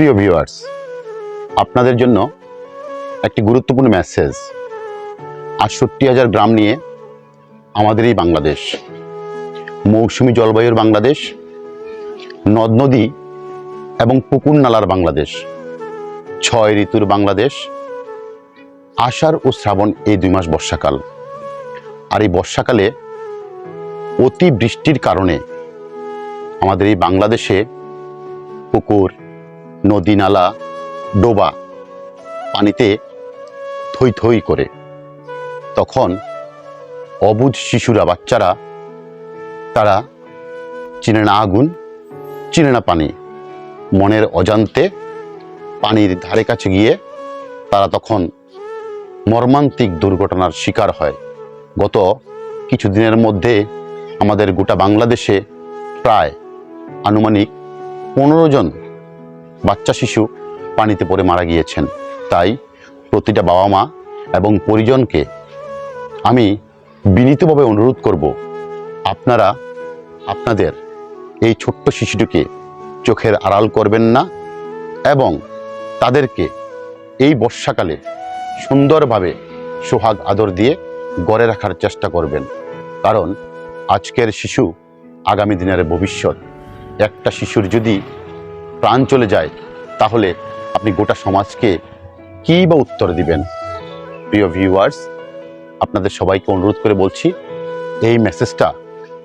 প্রিয় ভিউয়ার্স, আপনাদের জন্য একটি গুরুত্বপূর্ণ মেসেজ। ৬৮,০০০ গ্রাম নিয়ে আমাদের এই বাংলাদেশ, মৌসুমী জলবায়ুর বাংলাদেশ, নদ নদী এবং পুকুর নালার বাংলাদেশ, ৬ ঋতুর বাংলাদেশ। আষাঢ় ও শ্রাবণ এই ২ মাস বর্ষাকাল। আর এই বর্ষাকালে অতি বৃষ্টির কারণে আমাদের এই বাংলাদেশে পুকুর, নদী, নালা, ডোবা পানিতে থই থই করে। তখন অবুঝ শিশুরা, বাচ্চারা, তারা চিনে না আগুন, চিনে না পানি, মনের অজান্তে পানির ধারে কাছে গিয়ে তারা তখন মর্মান্তিক দুর্ঘটনার শিকার হয়। গত কিছুদিনের মধ্যে আমাদের গোটা বাংলাদেশে প্রায় আনুমানিক ১৫ জন বাচ্চা শিশু পানিতে পড়ে মারা গিয়েছেন। তাই প্রতিটা বাবা মা এবং পরিজনকে আমি বিনীতভাবে অনুরোধ করব, আপনারা আপনাদের এই ছোট্ট শিশুটিকে চোখের আড়াল করবেন না এবং তাদেরকে এই বর্ষাকালে সুন্দরভাবে সোহাগ আদর দিয়ে গড়ে রাখার চেষ্টা করবেন। কারণ আজকের শিশু আগামী দিনের ভবিষ্যৎ। একটা শিশুর যদি প্রাণ চলে যায় তাহলে আপনি গোটা সমাজকে কী বা উত্তর দিবেন? প্রিয় ভিউয়ার্স, আপনাদের সবাইকে অনুরোধ করে বলছি, এই মেসেজটা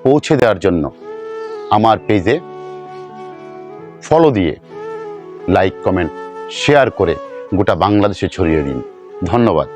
পৌঁছে দেওয়ার জন্য আমার পেজে ফলো দিয়ে লাইক, কমেন্ট, শেয়ার করে গোটা বাংলাদেশে ছড়িয়ে দিন। ধন্যবাদ।